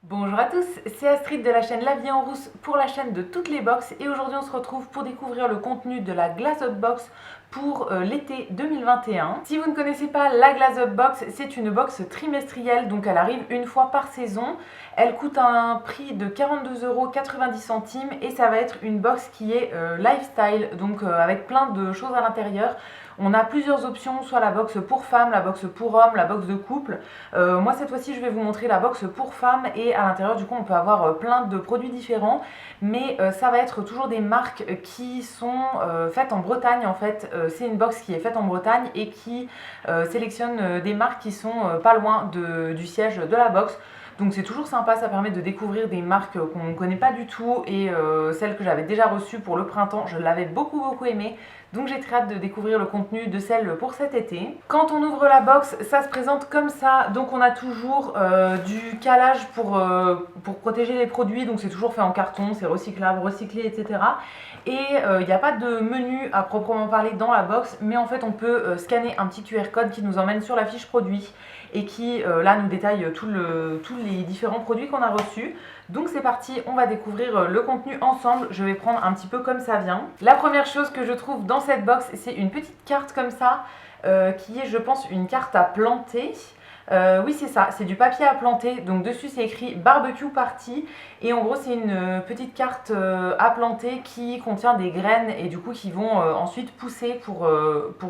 Bonjour à tous, c'est Astrid de la chaîne La Vie en Rousse pour la chaîne de toutes les box et aujourd'hui on se retrouve pour découvrir le contenu de la Glass Up Box pour l'été 2021. Si vous ne connaissez pas la Glass Up Box, c'est une box trimestrielle, donc elle arrive une fois par saison. Elle coûte un prix de 42,90 € et ça va être une box qui est lifestyle, donc avec plein de choses à l'intérieur. On a plusieurs options, soit la box pour femmes, la box pour hommes, la box de couple. Moi cette fois-ci je vais vous montrer la box pour femmes et à l'intérieur du coup on peut avoir plein de produits différents, mais ça va être toujours des marques qui sont faites en Bretagne en fait. C'est une box qui est faite en Bretagne et qui sélectionne des marques qui sont pas loin du siège de la box. Donc c'est toujours sympa, ça permet de découvrir des marques qu'on ne connaît pas du tout et celles que j'avais déjà reçues pour le printemps, je l'avais beaucoup aimé. Donc j'ai très hâte de découvrir le contenu de celle pour cet été. Quand on ouvre la box, ça se présente comme ça. Donc on a toujours du calage pour protéger les produits. Donc c'est toujours fait en carton, c'est recyclable, recyclé, etc. Et il n'y a pas de menu à proprement parler dans la box, mais en fait on peut scanner un petit QR code qui nous emmène sur la fiche produit et qui là nous détaille tous les différents produits qu'on a reçus. Donc c'est parti, on va découvrir le contenu ensemble. Je vais prendre un petit peu comme ça vient. La première chose que je trouve dans cette box, c'est une petite carte comme ça, qui est je pense une carte à planter. Oui c'est ça, c'est du papier à planter, donc dessus c'est écrit barbecue party et en gros c'est une petite carte à planter qui contient des graines et du coup qui vont ensuite pousser pour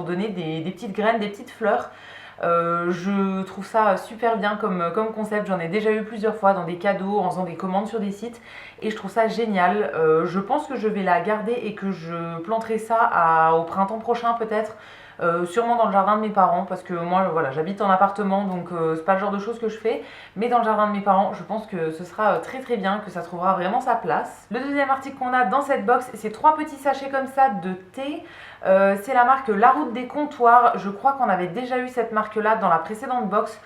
donner des petites graines, des petites fleurs. Je trouve ça super bien comme concept, j'en ai déjà eu plusieurs fois dans des cadeaux, en faisant des commandes sur des sites et je trouve ça génial. Je pense que je vais la garder et que je planterai ça au printemps prochain peut-être. Sûrement dans le jardin de mes parents parce que moi voilà, j'habite en appartement donc c'est pas le genre de choses que je fais, mais dans le jardin de mes parents je pense que ce sera très bien, que ça trouvera vraiment sa place. Le deuxième article qu'on a dans cette box, c'est 3 petits sachets comme ça de thé. C'est la marque La Route des Comptoirs. Je crois qu'on avait déjà eu cette marque là dans la précédente box.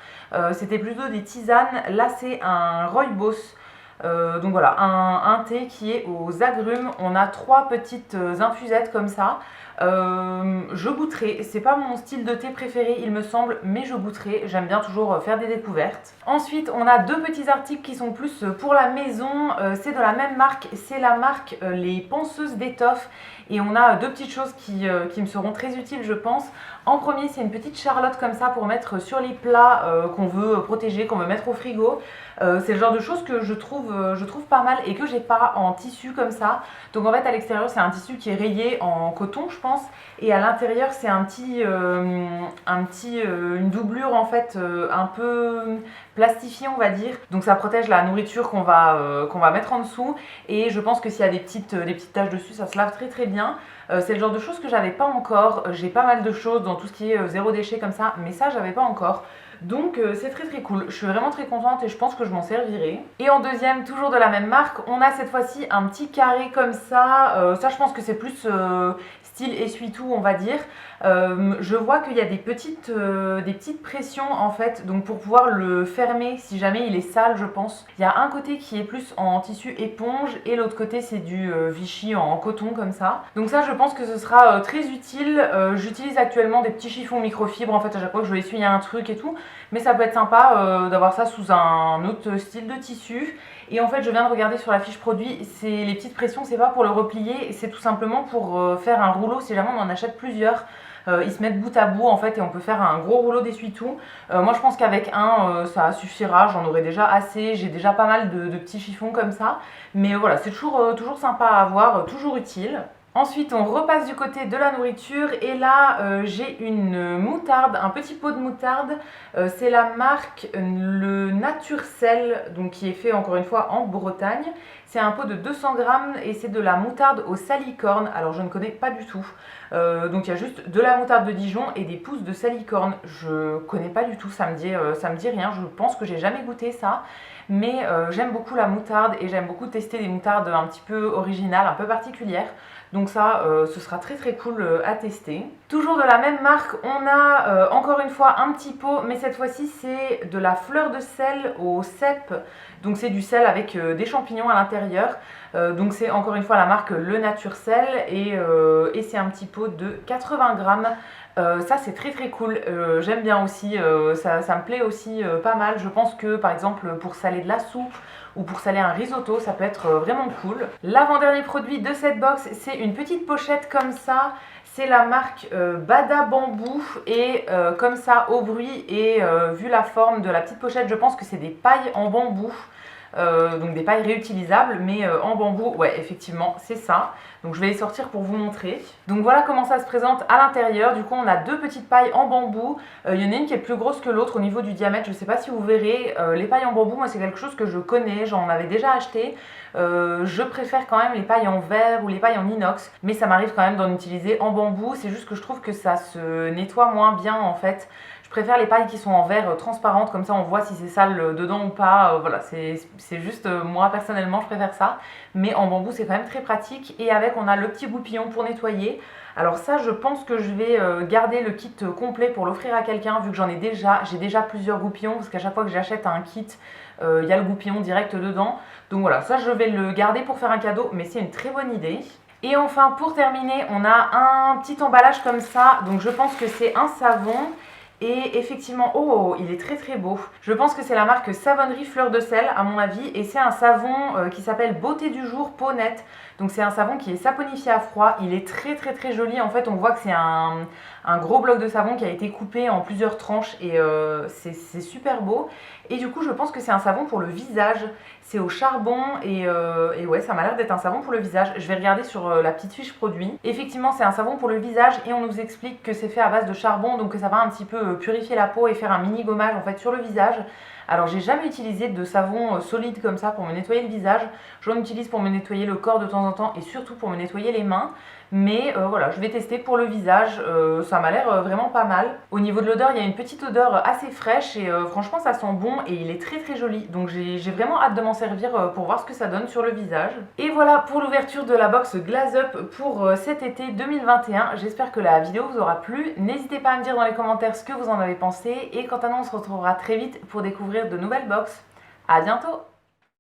C'était plutôt des tisanes, là c'est un rooibos. Donc voilà, un thé qui est aux agrumes. On a 3 petites infusettes comme ça. Je goûterai, c'est pas mon style de thé préféré il me semble, mais je goûterai, j'aime bien toujours faire des découvertes. Ensuite on a 2 petits articles qui sont plus pour la maison, c'est de la même marque, c'est la marque les penseuses d'étoffe et on a 2 petites choses qui me seront très utiles je pense. En premier c'est une petite charlotte comme ça pour mettre sur les plats qu'on veut protéger, qu'on veut mettre au frigo. C'est le genre de choses que je trouve pas mal et que j'ai pas en tissu comme ça. Donc en fait à l'extérieur c'est un tissu qui est rayé en coton je pense et à l'intérieur c'est une doublure en fait un peu plastifiée on va dire. Donc ça protège la nourriture qu'on va mettre en dessous et je pense que s'il y a des petites taches dessus ça se lave très bien. C'est le genre de choses que j'avais pas encore. J'ai pas mal de choses dans tout ce qui est zéro déchet comme ça, mais ça j'avais pas encore. Donc c'est très cool, je suis vraiment très contente et je pense que je m'en servirai. Et en deuxième, toujours de la même marque, on a cette fois-ci un petit carré comme ça. Ça je pense que c'est plus style essuie-tout on va dire. Je vois qu'il y a des petites pressions en fait, donc pour pouvoir le fermer si jamais il est sale je pense. Il y a un côté qui est plus en tissu éponge et l'autre côté c'est du Vichy en coton comme ça. Donc ça je pense que ce sera très utile. J'utilise actuellement des petits chiffons microfibres en fait à chaque fois que je veux essuyer un truc et tout. Mais ça peut être sympa d'avoir ça sous un autre style de tissu. Et en fait je viens de regarder sur la fiche produit, les petites pressions c'est pas pour le replier, c'est tout simplement pour faire un rouleau si jamais on en achète plusieurs. Ils se mettent bout à bout en fait et on peut faire un gros rouleau d'essuie-tout. Moi je pense qu'avec un ça suffira, j'en aurai déjà assez, j'ai déjà pas mal de petits chiffons comme ça. Mais voilà, c'est toujours sympa à avoir, toujours utile. Ensuite on repasse du côté de la nourriture et là j'ai une moutarde, un petit pot de moutarde. C'est la marque le Naturcell, donc qui est fait encore une fois en Bretagne. C'est un pot de 200 grammes et c'est de la moutarde au salicorne. Alors je ne connais pas du tout. Donc il y a juste de la moutarde de Dijon et des pousses de salicorne. Je connais pas du tout, ça me dit rien. Je pense que j'ai jamais goûté ça. Mais j'aime beaucoup la moutarde et j'aime beaucoup tester des moutardes un petit peu originales, un peu particulières. Donc ça, ce sera très cool à tester. Toujours de la même marque, on a encore une fois un petit pot, mais cette fois-ci c'est de la fleur de sel au cèpe. Donc c'est du sel avec des champignons à l'intérieur. Donc c'est encore une fois la marque Le Naturcell et c'est un petit pot de 80 grammes. Ça c'est très très cool, j'aime bien aussi, ça me plaît aussi pas mal. Je pense que par exemple pour saler de la soupe ou pour saler un risotto, ça peut être vraiment cool. L'avant-dernier produit de cette box, c'est une petite pochette comme ça. C'est la marque Bada Bambou et comme ça au bruit et vu la forme de la petite pochette, je pense que c'est des pailles en bambou. Donc des pailles réutilisables mais en bambou, ouais effectivement c'est ça. Donc je vais les sortir pour vous montrer. Donc voilà comment ça se présente à l'intérieur. Du coup on a deux petites pailles en bambou. Il y en a une qui est plus grosse que l'autre au niveau du diamètre, je ne sais pas si vous verrez. Les pailles en bambou, moi c'est quelque chose que je connais, j'en avais déjà acheté. Je préfère quand même les pailles en verre ou les pailles en inox, mais ça m'arrive quand même d'en utiliser en bambou. C'est juste que je trouve que ça se nettoie moins bien en fait. Je préfère les pailles qui sont en verre transparente, comme ça on voit si c'est sale dedans ou pas. Voilà, c'est juste moi personnellement je préfère ça. Mais en bambou c'est quand même très pratique. Et avec on a le petit goupillon pour nettoyer. Alors ça je pense que je vais garder le kit complet pour l'offrir à quelqu'un vu que j'ai déjà plusieurs goupillons parce qu'à chaque fois que j'achète un kit, il y a le goupillon direct dedans. Donc voilà, ça je vais le garder pour faire un cadeau, mais c'est une très bonne idée. Et enfin pour terminer, on a un petit emballage comme ça. Donc je pense que c'est un savon. Et effectivement, oh, il est très très beau. Je pense que c'est la marque Savonnerie Fleur de Sel à mon avis. Et c'est un savon qui s'appelle Beauté du Jour Peau Nette. Donc c'est un savon qui est saponifié à froid. Il est très très très joli. En fait on voit que c'est un gros bloc de savon qui a été coupé en plusieurs tranches. Et c'est super beau. Et du coup je pense que c'est un savon pour le visage. C'est au charbon et ouais ça m'a l'air d'être un savon pour le visage. Je vais regarder sur la petite fiche produit. Effectivement c'est un savon pour le visage et on nous explique que c'est fait à base de charbon. Donc que ça va un petit peu purifier la peau et faire un mini gommage en fait sur le visage. Alors j'ai jamais utilisé de savon solide comme ça pour me nettoyer le visage. J'en utilise pour me nettoyer le corps de temps en temps et surtout pour me nettoyer les mains. Mais voilà, je vais tester pour le visage, ça m'a l'air vraiment pas mal. Au niveau de l'odeur, il y a une petite odeur assez fraîche et franchement ça sent bon et il est très très joli. Donc j'ai vraiment hâte de m'en servir pour voir ce que ça donne sur le visage. Et voilà pour l'ouverture de la box Glaze Up pour cet été 2021. J'espère que la vidéo vous aura plu. N'hésitez pas à me dire dans les commentaires ce que vous en avez pensé. Et quant à nous, on se retrouvera très vite pour découvrir de nouvelles box. À bientôt!